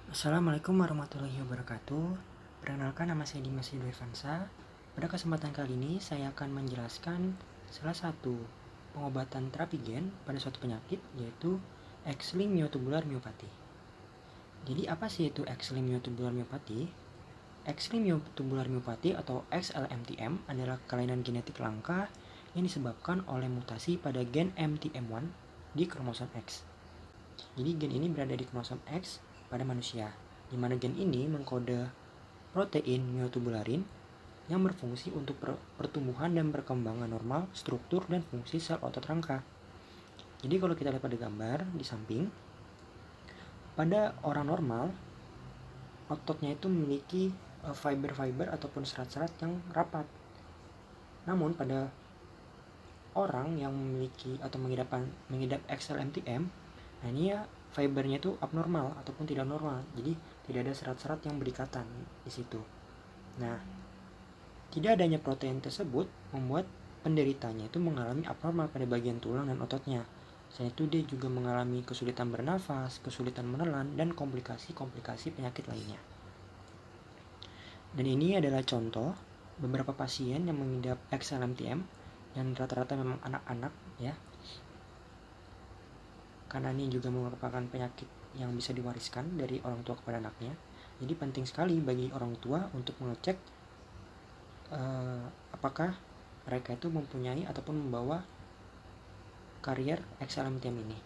Assalamualaikum warahmatullahi wabarakatuh. Perkenalkan, nama saya Dimas Devansa. Pada kesempatan kali ini saya akan menjelaskan salah satu pengobatan terapi gen pada suatu penyakit, yaitu X-linked myotubular myopathy. Jadi apa sih itu X-linked myotubular myopathy? X-linked myotubular myopathy atau XLMTM adalah kelainan genetik langka yang disebabkan oleh mutasi pada gen MTM1 di kromosom X. Jadi gen ini berada di kromosom X pada manusia, di mana gen ini mengkode protein myotubularin yang berfungsi untuk pertumbuhan dan perkembangan normal struktur dan fungsi sel otot rangka. Jadi kalau kita lihat pada gambar di samping, pada orang normal ototnya itu memiliki fiber-fiber ataupun serat-serat yang rapat. Namun pada orang yang memiliki atau mengidap XLMTM, nah ini ya fibernya itu abnormal ataupun tidak normal. Jadi tidak ada serat-serat yang berikatan di situ. Nah, tidak adanya protein tersebut membuat penderitanya itu mengalami abnormal pada bagian tulang dan ototnya. Selain itu dia juga mengalami kesulitan bernafas, kesulitan menelan, dan komplikasi-komplikasi penyakit lainnya. Dan ini adalah contoh beberapa pasien yang mengidap XLMTM yang rata-rata memang anak-anak ya. Karena ini juga merupakan penyakit yang bisa diwariskan dari orang tua kepada anaknya. Jadi penting sekali bagi orang tua untuk mengecek apakah mereka itu mempunyai ataupun membawa karier XLMTM ini.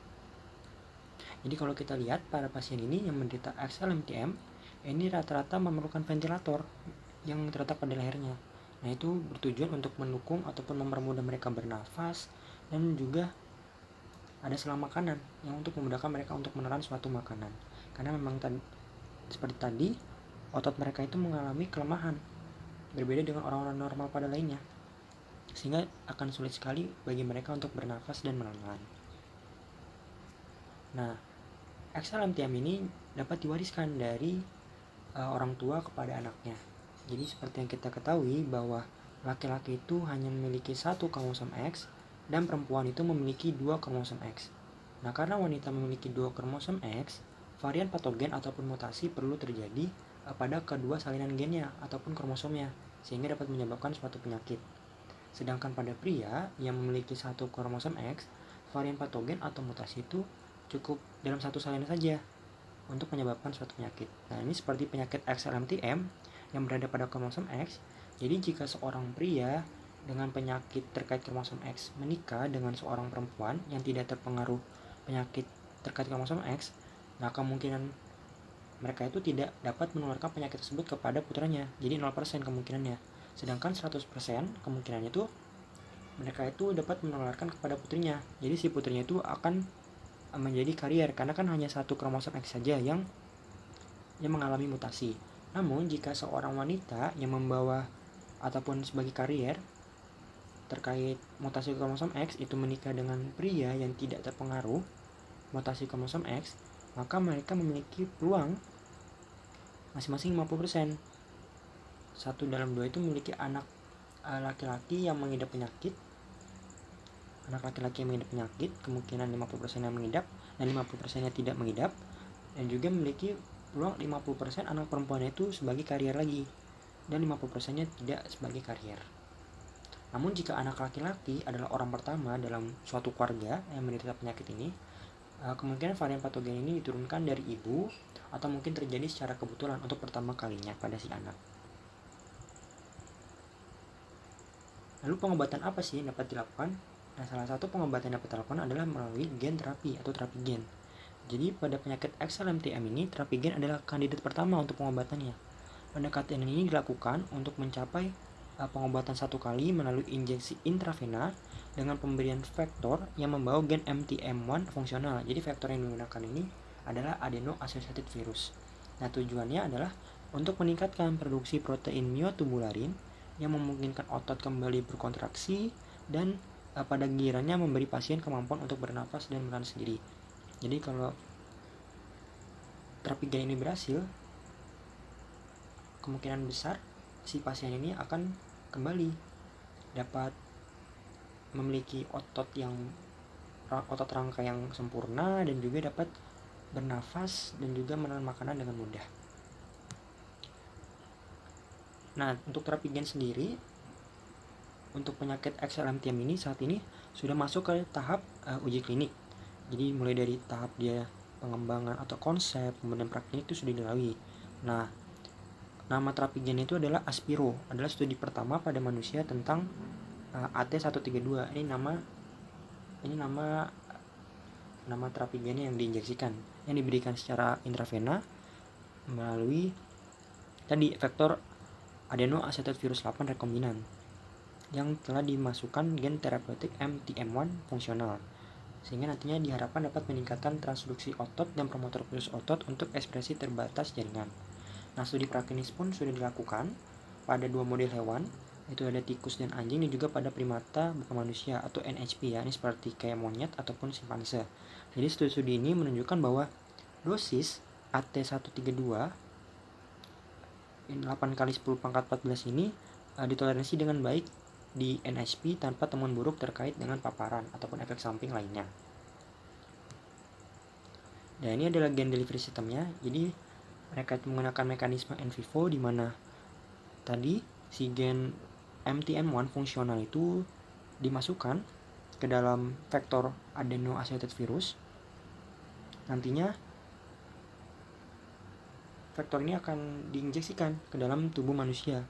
Jadi kalau kita lihat para pasien ini yang menderita XLMTM, ini rata-rata memerlukan ventilator yang terletak pada lehernya. Nah, itu bertujuan untuk mendukung ataupun mempermudah mereka bernafas, dan juga ada selang makanan yang untuk memudahkan mereka untuk menelan suatu makanan. Karena memang seperti tadi, otot mereka itu mengalami kelemahan, berbeda dengan orang-orang normal pada lainnya, sehingga akan sulit sekali bagi mereka untuk bernafas dan menelan. Nah, XLMTM ini dapat diwariskan dari orang tua kepada anaknya. Jadi seperti yang kita ketahui bahwa laki-laki itu hanya memiliki satu kromosom X dan perempuan itu memiliki dua kromosom X. Nah, karena wanita memiliki dua kromosom X, varian patogen ataupun mutasi perlu terjadi pada kedua salinan gennya ataupun kromosomnya, sehingga dapat menyebabkan suatu penyakit. Sedangkan pada pria yang memiliki satu kromosom X, varian patogen atau mutasi itu cukup dalam satu salinan saja untuk menyebabkan suatu penyakit. Nah, ini seperti penyakit XLMTM yang berada pada kromosom X. Jadi jika seorang pria dengan penyakit terkait kromosom X menikah dengan seorang perempuan yang tidak terpengaruh penyakit terkait kromosom X, nah kemungkinan mereka itu tidak dapat menularkan penyakit tersebut kepada putranya. Jadi 0% kemungkinannya. Sedangkan 100% kemungkinannya itu mereka itu dapat menularkan kepada putrinya. Jadi si putrinya itu akan menjadi karier karena kan hanya satu kromosom X saja yang mengalami mutasi. Namun jika seorang wanita yang membawa ataupun sebagai karier terkait mutasi kromosom X itu menikah dengan pria yang tidak terpengaruh mutasi kromosom X, maka mereka memiliki peluang masing-masing 50%. Satu dalam dua itu memiliki anak laki-laki yang mengidap penyakit. Anak laki-laki yang mengidap penyakit kemungkinan 50% yang mengidap dan 50% yang tidak mengidap, dan juga memiliki peluang 50% anak perempuannya itu sebagai karier lagi dan 50%-nya tidak sebagai karier. Namun jika anak laki-laki adalah orang pertama dalam suatu keluarga yang menderita penyakit ini, kemungkinan varian patogen ini diturunkan dari ibu atau mungkin terjadi secara kebetulan untuk pertama kalinya pada si anak. Lalu pengobatan apa sih yang dapat dilakukan? Nah, salah satu pengobatan yang dapat dilakukan adalah melalui gen terapi atau terapi gen. Jadi pada penyakit XLMTM ini, terapi gen adalah kandidat pertama untuk pengobatannya. Pendekatan ini dilakukan untuk mencapai pengobatan satu kali melalui injeksi intravena dengan pemberian vektor yang membawa gen MTM1 fungsional. Jadi vektor yang digunakan ini adalah adeno-associated virus. Nah, tujuannya adalah untuk meningkatkan produksi protein myotubularin yang memungkinkan otot kembali berkontraksi dan pada gilirannya memberi pasien kemampuan untuk bernafas dan menelan sendiri. Jadi kalau terapi gen ini berhasil, kemungkinan besar si pasien ini akan kembali dapat memiliki otot rangka yang sempurna dan juga dapat bernafas, dan juga menelan makanan dengan mudah. Nah, untuk terapi gen sendiri, untuk penyakit XLMTM ini saat ini sudah masuk ke tahap uji klinik. Jadi mulai dari tahap dia pengembangan atau konsep, kemudian praktik itu sudah dilalui. Nah, nama terapi gen itu adalah Aspiro, adalah studi pertama pada manusia tentang AT132. Ini nama terapi gennya yang diinjeksikan, yang diberikan secara intravena melalui tadi vektor adenoacetate-virus 8 rekombinan yang telah dimasukkan gen terapeutik MTM1 fungsional, sehingga nantinya diharapkan dapat meningkatkan transduksi otot dan promotor virus otot untuk ekspresi terbatas jaringan. Nah, studi praklinis pun sudah dilakukan pada 2 model hewan, itu ada tikus dan anjing, dan juga pada primata bukan manusia atau NHP ya, ini seperti kayak monyet ataupun simpanse. Jadi studi ini menunjukkan bahwa dosis AT132 8 kali 10 pangkat 14 ini ditoleransi dengan baik di NHP tanpa temuan buruk terkait dengan paparan ataupun efek samping lainnya. Dan ini adalah gen delivery systemnya. Jadi mereka menggunakan mekanisme in vivo di mana tadi si gen MTM1 fungsional itu dimasukkan ke dalam vektor adenoacetate virus. Nantinya vektor ini akan diinjeksikan ke dalam tubuh manusia,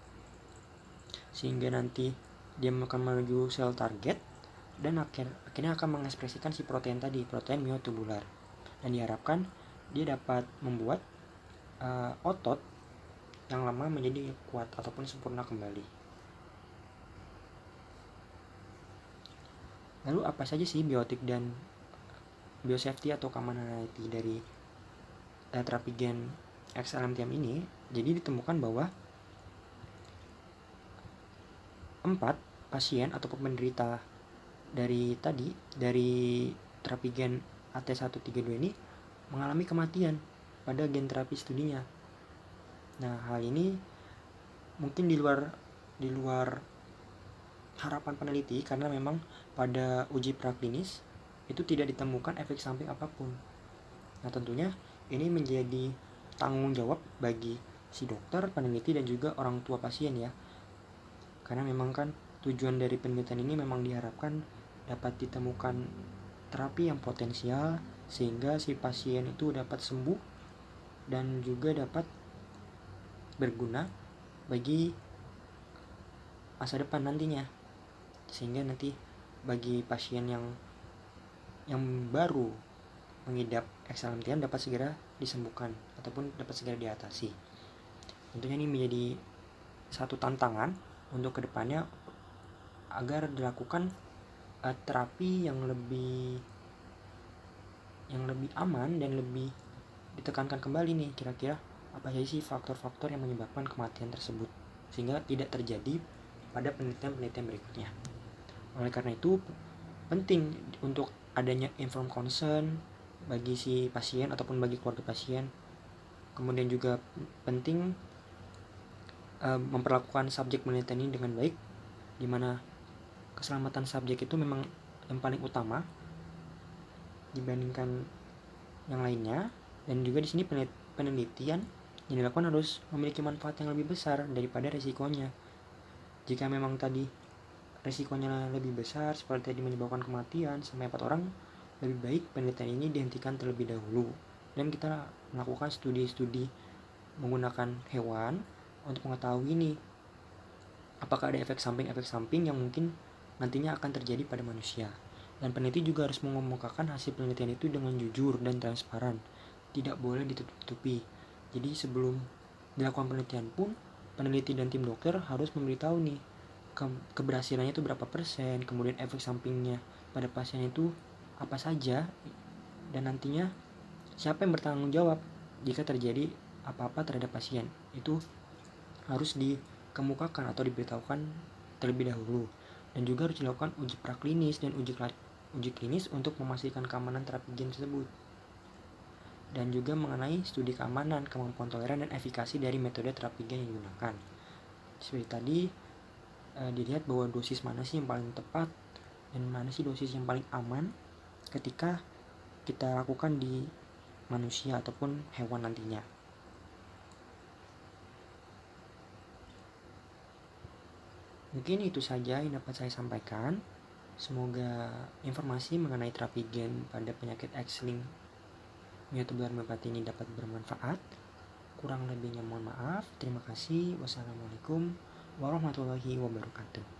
sehingga nanti dia akan menuju sel target dan akhirnya akan mengekspresikan si protein tadi, protein myotubular, dan diharapkan dia dapat membuat otot yang lama menjadi kuat ataupun sempurna kembali. Lalu apa saja sih biotik dan biosafety atau keamanan IT dari terapi gen XLMTM ini? Jadi ditemukan bahwa 4 pasien ataupun penderita dari terapi gen AT132 ini mengalami kematian pada gen terapi studinya. Nah, hal ini mungkin di luar harapan peneliti, karena memang pada uji praklinis itu tidak ditemukan efek samping apapun. Nah, tentunya ini menjadi tanggung jawab bagi si dokter, peneliti, dan juga orang tua pasien ya. Karena memang kan tujuan dari penelitian ini memang diharapkan dapat ditemukan terapi yang potensial sehingga si pasien itu dapat sembuh dan juga dapat berguna bagi masa depan nantinya, sehingga nanti bagi pasien yang baru mengidap XLMTM dapat segera disembuhkan ataupun dapat segera diatasi. Tentunya ini menjadi satu tantangan untuk kedepannya agar dilakukan terapi yang lebih aman dan lebih ditekankan kembali nih, kira-kira apa saja sih faktor-faktor yang menyebabkan kematian tersebut sehingga tidak terjadi pada penelitian-penelitian berikutnya. Oleh karena itu penting untuk adanya informed consent bagi si pasien ataupun bagi keluarga pasien. Kemudian juga penting memperlakukan subjek penelitian ini dengan baik, di mana keselamatan subjek itu memang yang paling utama dibandingkan yang lainnya. Dan juga di sini penelitian yang dilakukan harus memiliki manfaat yang lebih besar daripada resikonya. Jika memang tadi resikonya lebih besar seperti tadi menyebabkan kematian sampai 4 orang, lebih baik penelitian ini dihentikan terlebih dahulu dan kita melakukan studi-studi menggunakan hewan untuk mengetahui nih apakah ada efek samping yang mungkin nantinya akan terjadi pada manusia. Dan peneliti juga harus mengemukakan hasil penelitian itu dengan jujur dan transparan, tidak boleh ditutup-tutupi. Jadi sebelum dilakukan penelitian pun peneliti dan tim dokter harus memberitahu nih keberhasilannya itu berapa persen, kemudian efek sampingnya pada pasien itu apa saja, dan nantinya siapa yang bertanggung jawab jika terjadi apa-apa terhadap pasien. Itu harus dikemukakan atau diberitahukan terlebih dahulu. Dan juga harus dilakukan uji praklinis dan uji klinis untuk memastikan keamanan terapi gen tersebut. Dan juga mengenai studi keamanan, kemampuan toleran, dan efikasi dari metode terapi gen yang digunakan. Seperti tadi dilihat bahwa dosis mana sih yang paling tepat dan mana sih dosis yang paling aman ketika kita lakukan di manusia ataupun hewan nantinya. Mungkin itu saja yang dapat saya sampaikan. Semoga informasi mengenai terapi gen pada penyakit X-linked myotubular myopathy ini dapat bermanfaat. Kurang lebihnya mohon maaf. Terima kasih. Wassalamualaikum warahmatullahi wabarakatuh.